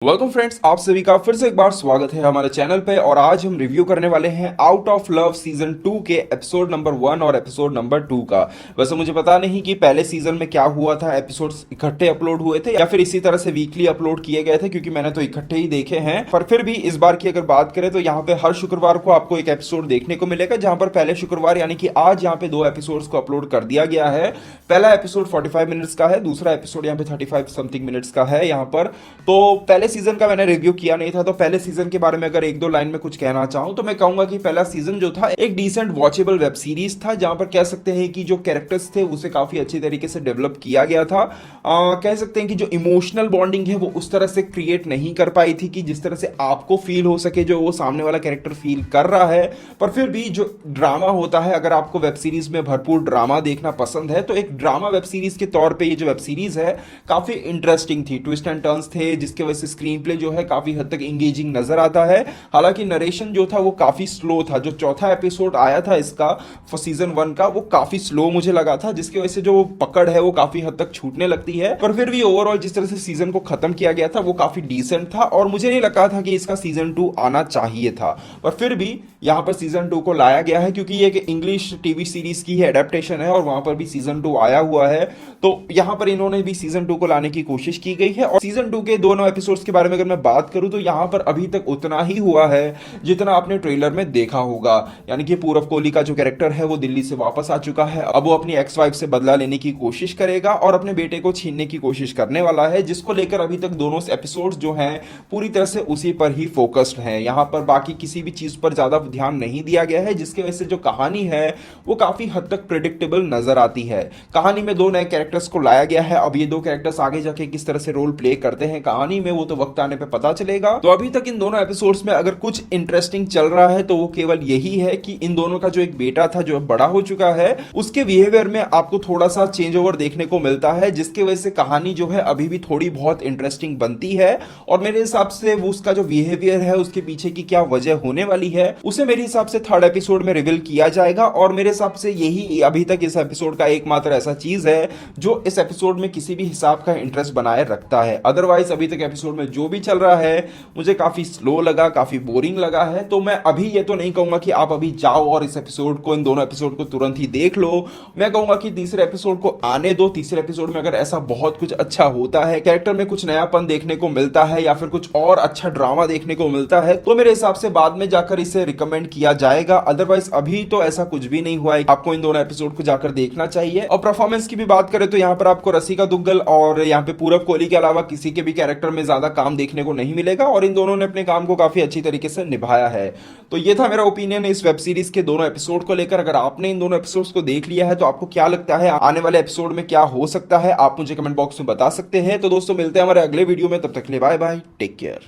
Welcome friends, आप सभी का फिर से एक बार स्वागत है हमारे चैनल पे। और आज हम रिव्यू करने वाले हैं आउट ऑफ लव सीजन 2 के एपिसोड नंबर 1 और एपिसोड नंबर 2 का। वैसे मुझे पता नहीं कि पहले सीजन में क्या हुआ था, एपिसोड्स इकट्ठे अपलोड हुए थे या फिर इसी तरह से वीकली अपलोड किए गए थे, क्योंकि मैंने तो इकट्ठे ही देखे हैं। पर फिर भी इस बार की अगर बात करें तो यहाँ पे हर शुक्रवार को आपको एक एपिसोड देखने को मिलेगा, जहां पर पहले शुक्रवार यानी कि आज यहाँ पे 2 एपिसोड्स को अपलोड कर दिया गया है। पहला एपिसोड 45 मिनट्स का है, दूसरा एपिसोड यहाँ पे 35 समथिंग मिनट्स का है यहाँ पर। तो पहले सीजन का मैंने रिव्यू किया नहीं था, तो पहले सीजन के बारे में अगर एक दो लाइन में कुछ कहना चाहूं तो मैं कहूंगा कि पहला सीजन जो था एक डिसेंट वॉचेबल वेब सीरीज था, जहां पर कह सकते हैं कि जो कैरेक्टर्स थे उसे काफी अच्छी तरीके से डेवलप किया गया था। कह सकते हैं कि जो इमोशनल बॉन्डिंग है वो उस तरह से क्रिएट नहीं कर पाई थी कि जिस तरह से आपको फील हो सके जो वो सामने वाला कैरेक्टर फील कर रहा है। पर फिर भी जो ड्रामा होता है, अगर आपको वेब सीरीज में भरपूर ड्रामा देखना पसंद है तो एक ड्रामा वेब सीरीज के तौर पे ये जो वेब सीरीज है काफी इंटरेस्टिंग थी। ट्विस्ट एंड टर्न्स थे, जिसके वजह से स्क्रीन प्ले जो है काफी हद तक इंगेजिंग नजर आता है। हालांकि नरेशन जो था वो काफी स्लो था। जो चौथा एपिसोड आया था इसका सीजन 1 का, वो काफी स्लो मुझे लगा था, जिसकी वजह से जो पकड़ है वो काफी हद तक छूटने लगती है। पर फिर भी ओवरऑल जिस तरह से सीजन को खत्म किया गया था वो काफी डिसेंट था, और मुझे नहीं लगा था कि इसका सीजन 2 आना चाहिए था। पर फिर भी यहां पर सीजन 2 को लाया गया है, क्योंकि ये एक इंग्लिश टीवी सीरीज की एडेप्टेशन है और वहां पर भी सीजन 2 आया हुआ है। तो यहां पर इन्होंने भी सीजन 2 को लाने की कोशिश की गई है। और सीजन 2 के दोनों एपिसोड्स के बारे में अगर मैं बात करूं तो यहां पर अभी तक उतना ही हुआ है जितना आपने ट्रेलर में देखा होगा। यानी कि पूरब कोहली का जो कैरेक्टर है वो दिल्ली से वापस आ चुका है। अब वो अपनी एक्स वाइफ से बदला लेने की कोशिश करेगा और अपने बेटे को छीनने की कोशिश करने वाला है, जिसको लेकर अभी तक दोनों एपिसोड्स जो हैं पूरी तरह से उसी पर ही फोकस्ड हैं। यहां पर बाकी किसी भी चीज पर ज्यादा ध्यान नहीं दिया गया है, जिसकी वजह से जो कहानी है वो काफी हद तक प्रिडिक्टेबल नजर आती है। कहानी में 2 नए कैरेक्टर्स को लाया गया है। अब ये 2 कैरेक्टर्स आगे जाके किस तरह से रोल प्ले करते हैं कहानी में वो तो वक्त आने पे पता चलेगा। तो अभी तक इन दोनों एपिसोड्स में अगर कुछ इंटरेस्टिंग चल रहा है तो वो केवल यही है कि इन दोनों का जो एक बेटा था जो बड़ा हो चुका है, उसके बिहेवियर में आपको थोड़ा सा चेंज ओवर देखने को मिलता है, जिसकी वजह से कहानी जो है अभी भी थोड़ी बहुत इंटरेस्टिंग बनती है। और मेरे हिसाब से वो उसका जो बिहेवियर है उसके पीछे की क्या वजह होने वाली है उसे मेरे हिसाब से 3rd एपिसोड में रिवील किया जाएगा। और मेरे हिसाब से यही अभी तक इस एपिसोड का एकमात्र ऐसा चीज है जो इस एपिसोड में किसी भी हिसाब का इंटरेस्ट बनाए रखता है। अदरवाइज अभी तक एपिसोड में जो भी चल रहा है मुझे काफी स्लो लगा, काफी बोरिंग लगा है। तो मैं अभी ये तो नहीं कहूंगा कि आप अभी जाओ और इस एपिसोड को, इन दोनों एपिसोड को तुरंत ही देख लो। मैं कहूंगा कि तीसरे एपिसोड को आने दो। तीसरे एपिसोड में अगर ऐसा बहुत कुछ अच्छा होता है, कैरेक्टर में कुछ नयापन देखने को मिलता है या फिर कुछ और अच्छा ड्रामा देखने को मिलता है, तो मेरे हिसाब से बाद में जाकर इसे रिकमेंड किया जाएगा। अदरवाइज अभी तो ऐसा कुछ भी नहीं हुआ है। आपको इन दोनों एपिसोड को जाकर देखना चाहिए। और परफॉर्मेंस की भी बात करें तो यहाँ पर आपको रसिका दुग्गल और यहाँ पे पूरब कोहली के अलावा किसी के भी कैरेक्टर में ज्यादा काम देखने को नहीं मिलेगा, और इन दोनों ने अपने काम को काफी अच्छी तरीके से निभाया है। तो ये था मेरा ओपिनियन इस वेब सीरीज के दोनों एपिसोड को लेकर। अगर आपने इन दोनों एपिसोड्स को देख लिया है तो आपको क्या लगता है आने वाले एपिसोड में क्या हो सकता है, आप मुझे कमेंट बॉक्स में बता सकते हैं। तो दोस्तों मिलते हैं हमारे अगले वीडियो में, तब तक के लिए बाय बाय, टेक केयर।